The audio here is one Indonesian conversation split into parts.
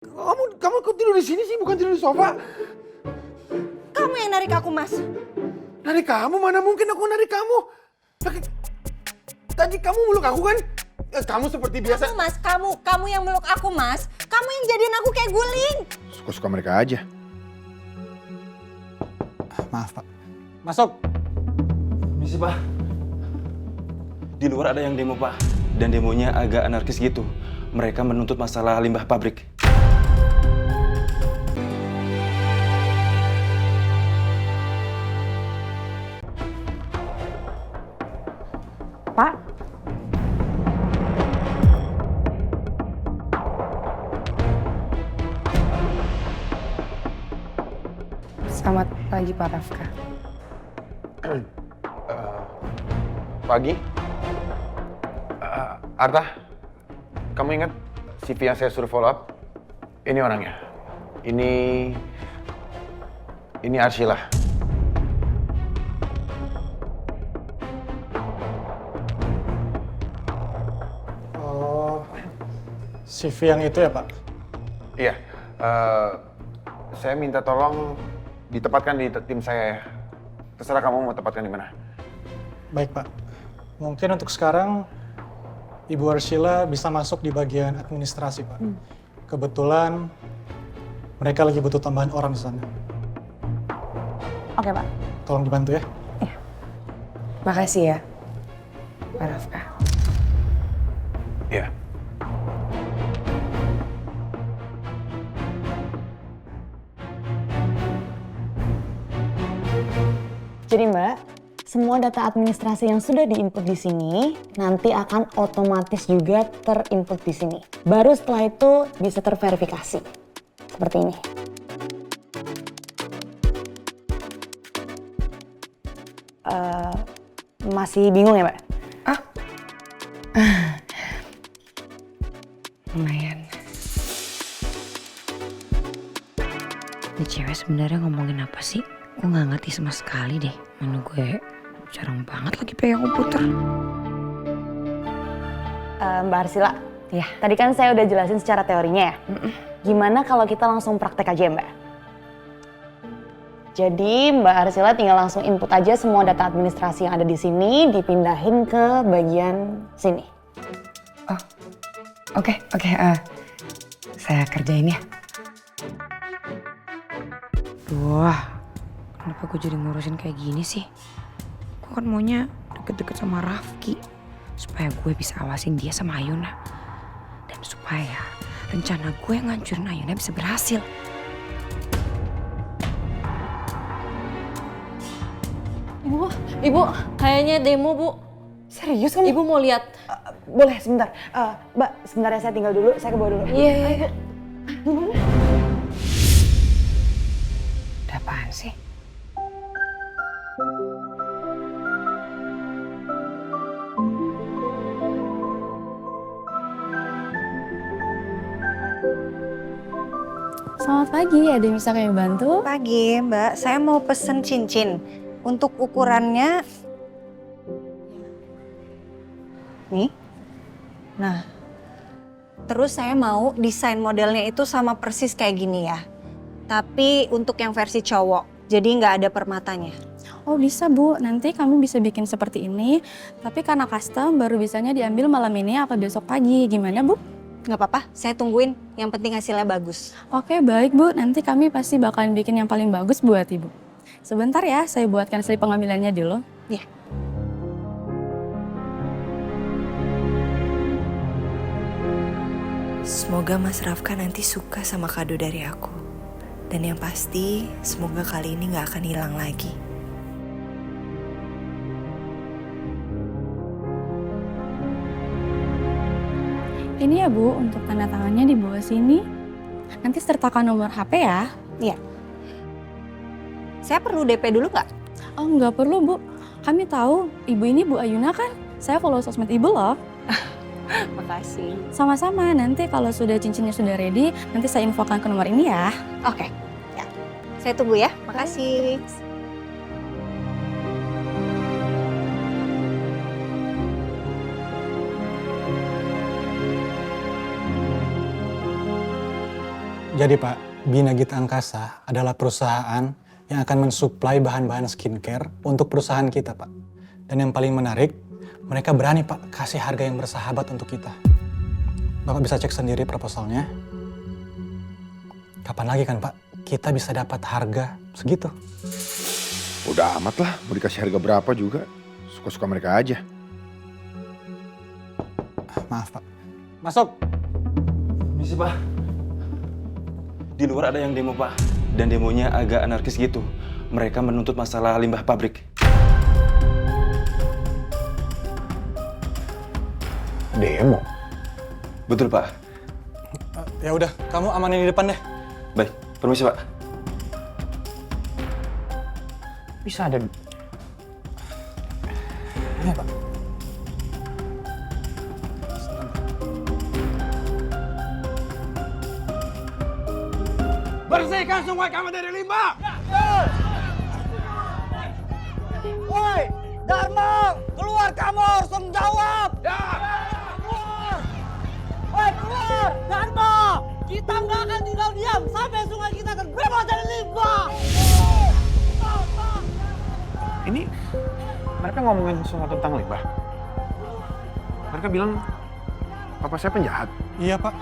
Kamu kok tidur di sini sih, bukan tidur di sofa? Kamu yang narik aku, Mas. Narik kamu? Mana mungkin aku narik kamu? Tadi kamu meluk aku kan? Kamu seperti biasa. Kamu, Mas. Kamu yang meluk aku, Mas. Kamu yang jadiin aku kayak guling. Suka-suka mereka aja. Maaf, Pak. Masuk. Misi, Pak. Di luar ada yang demo, Pak. Dan demonya agak anarkis gitu. Mereka menuntut masalah limbah pabrik. Pak? Selamat pagi, Pak Rafka. Pagi. Arta, kamu ingat CV yang saya suruh follow up? Ini orangnya. Ini Arsila. Oh, CV yang itu ya, Pak? Iya. Saya minta tolong ditempatkan di tim saya ya. Terserah kamu mau tempatkan di mana. Baik, Pak. Mungkin untuk sekarang Ibu Arsila bisa masuk di bagian administrasi, Pak. Kebetulan mereka lagi butuh tambahan orang di sana. Oke, Pak. Tolong dibantu ya. Makasih ya, Pak Rafka. Iya. Jadi Mbak, semua data administrasi yang sudah diinput di sini nanti akan otomatis juga terinput di sini. Baru setelah itu bisa terverifikasi. Seperti ini. Masih bingung ya, Mbak? Lumayan. Ini cewek sebenarnya ngomongin apa sih? Gue nggak ngerti sama sekali deh. Mana gue jarang banget lagi pegang komputer. Mbak Arsila, ya. Tadi kan saya udah jelasin secara teorinya ya. Gimana kalau kita langsung praktek aja ya, Mbak? Jadi Mbak Arsila tinggal langsung input aja semua data administrasi yang ada di sini, dipindahin ke bagian sini. Oke. Saya kerjain ya. Wah, kenapa gue jadi ngurusin kayak gini sih? Gue kan maunya deket-deket sama Rafki. Supaya gue bisa awasin dia sama Ayuna. Dan supaya rencana gue yang ngancurin Ayuna bisa berhasil. Ibu, kayaknya demo, Bu. Serius kamu? Ibu mau lihat? Boleh sebentar. Mbak, sebentar ya saya tinggal dulu, saya ke bawah dulu. Iya. Ada apaan sih? Selamat pagi, ada yang bisa kami bantu? Pagi, Mbak. Saya mau pesen cincin. Untuk ukurannya... Nih. Nah. Terus saya mau desain modelnya itu sama persis kayak gini ya. Tapi untuk yang versi cowok. Jadi nggak ada permatanya. Oh bisa Bu, nanti kami bisa bikin seperti ini. Tapi karena custom baru bisanya diambil malam ini atau besok pagi. Gimana Bu? Nggak apa-apa, saya tungguin. Yang penting hasilnya bagus. Oke baik Bu, nanti kami pasti bakalan bikin yang paling bagus buat Ibu. Sebentar ya, saya buatkan slip pengambilannya dulu. Iya. Semoga Mas Rafka nanti suka sama kado dari aku. Dan yang pasti, semoga kali ini gak akan hilang lagi. Ini ya Bu, untuk tanda tangannya di bawah sini. Nanti sertakan nomor HP ya. Iya. Saya perlu DP dulu nggak? Oh nggak perlu Bu, kami tahu Ibu ini Bu Ayuna kan. Saya follow sosmed Ibu loh. Makasih. Sama-sama, nanti kalau sudah cincinnya sudah ready, nanti saya infokan ke nomor ini ya. Oke. Ya. Saya tunggu ya. Makasih. Jadi Pak, Bina Gita Angkasa adalah perusahaan yang akan mensuplai bahan-bahan skincare untuk perusahaan kita Pak. Dan yang paling menarik, mereka berani Pak kasih harga yang bersahabat untuk kita. Bapak bisa cek sendiri proposalnya. Kapan lagi kan Pak, kita bisa dapat harga segitu? Udah amat lah, mau dikasih harga berapa juga. Suka-suka mereka aja. Maaf Pak. Masuk! Misi Pak. Di luar ada yang demo Pak. Dan demonya agak anarkis gitu. Mereka menuntut masalah limbah pabrik. Demo? Betul Pak. Ya udah, kamu amanin di depan deh. Baik, permisi Pak. Bisa ada... Iya Pak. Bersihkan sungai kami dari limbah! Woi, Dharma, keluar kamu harus tanggung jawab. Keluar. Woi, keluar, Dharma. Kita nggak akan tinggal diam sampai sungai kita terbebas dari limbah. Ini mereka ngomongin sesuatu tentang limbah. Mereka bilang papa saya penjahat. Iya Pak,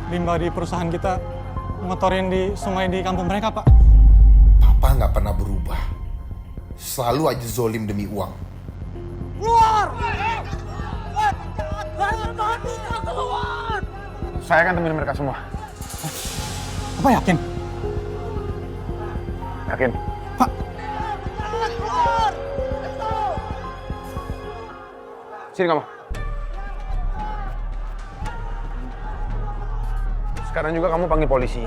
limbah di perusahaan kita ngotorin di sungai di kampung mereka Pak. Papa nggak pernah berubah. Selalu aja zolim demi uang. Keluar. Woi, Dharma, kita keluar. Saya akan temuin mereka semua. Apa yakin? Yakin? Pak, Keluar. Sini kamu. Sekarang juga kamu panggil polisi.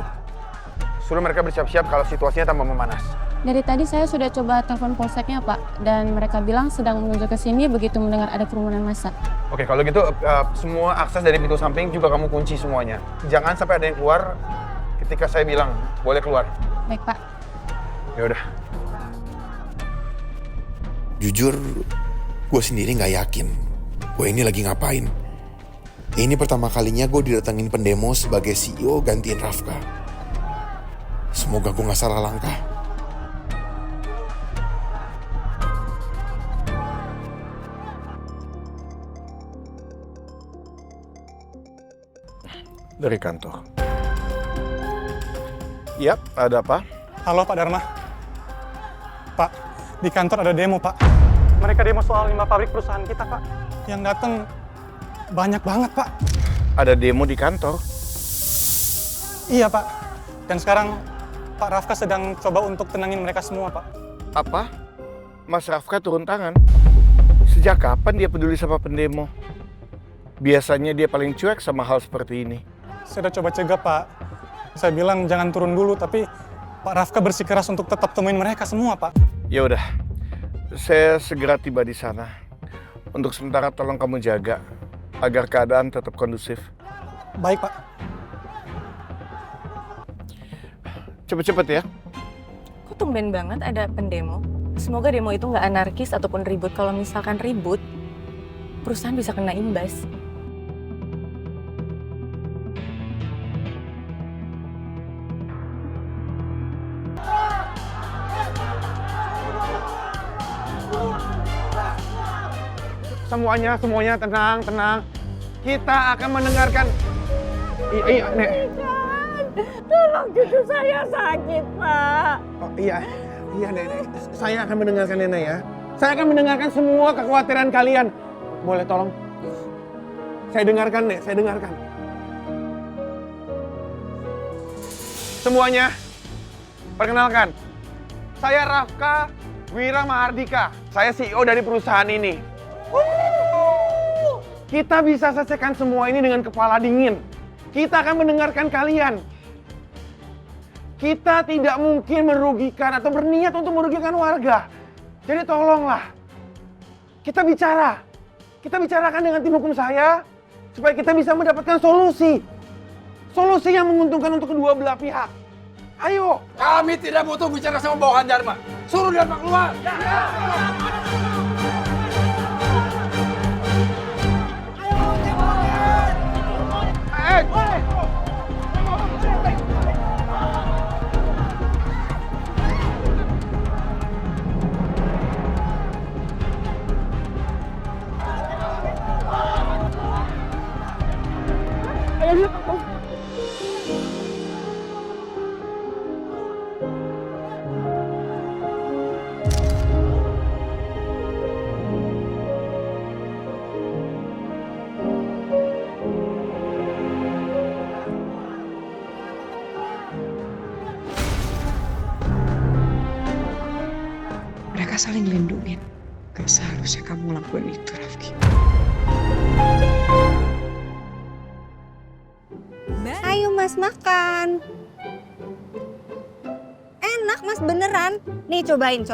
Suruh mereka bersiap-siap kalau situasinya tambah memanas. Dari tadi saya sudah coba telepon polseknya Pak, dan mereka bilang sedang menuju ke sini begitu mendengar ada kerumunan massa. Oke, kalau gitu semua akses dari pintu samping juga kamu kunci semuanya. Jangan sampai ada yang keluar ketika saya bilang boleh keluar. Baik Pak. Ya udah. Jujur, gue sendiri nggak yakin gue ini lagi ngapain. Ini pertama kalinya gue didatengin pendemo sebagai CEO gantiin Rafka. Semoga gue nggak salah langkah. Dari kantor. Yap, ada apa? halo Pak Dharma. Pak, di kantor ada demo Pak. Mereka demo soal limbah pabrik perusahaan kita Pak. Yang datang banyak banget Pak. Ada demo di kantor? Iya Pak. Dan sekarang Pak Rafka sedang coba untuk tenangin mereka semua Pak. Apa? Mas Rafka turun tangan? Sejak kapan dia peduli sama pendemo? Biasanya dia paling cuek sama hal seperti ini. Saya udah coba cegah Pak. Saya bilang jangan turun dulu, tapi Pak Rafka bersikeras untuk tetap temuin mereka semua Pak. Ya udah, saya segera tiba di sana. Untuk sementara tolong kamu jaga agar keadaan tetap kondusif. Baik Pak. Cepet-cepet ya. Kok tumben banget ada pendemo? Semoga demo itu nggak anarkis ataupun ribut. Kalau misalkan ribut, perusahaan bisa kena imbas. Semuanya tenang. Kita akan mendengarkan. Iya, Nek. Tolong cucu saya sakit, Pak. Oh, iya, Nek. Saya akan mendengarkan Nenek ya. Saya akan mendengarkan semua kekhawatiran kalian. Boleh tolong? Saya dengarkan, Nek. Saya dengarkan. Semuanya, perkenalkan. Saya Rafka Wira Mahardika. Saya CEO dari perusahaan ini. Kita bisa selesaikan semua ini dengan kepala dingin. Kita akan mendengarkan kalian. Kita tidak mungkin merugikan atau berniat untuk merugikan warga. Jadi tolonglah. Kita bicara. Kita bicarakan dengan tim hukum saya supaya kita bisa mendapatkan solusi. Solusi yang menguntungkan untuk kedua belah pihak. Ayo. Kami tidak butuh bicara sama bawahan Dharma. Suruh Dharma keluar. saling lindungin. Gak seharusnya kamu ngelakuin itu, Rafki. Ayo Mas makan. Enak Mas beneran. Nih cobain.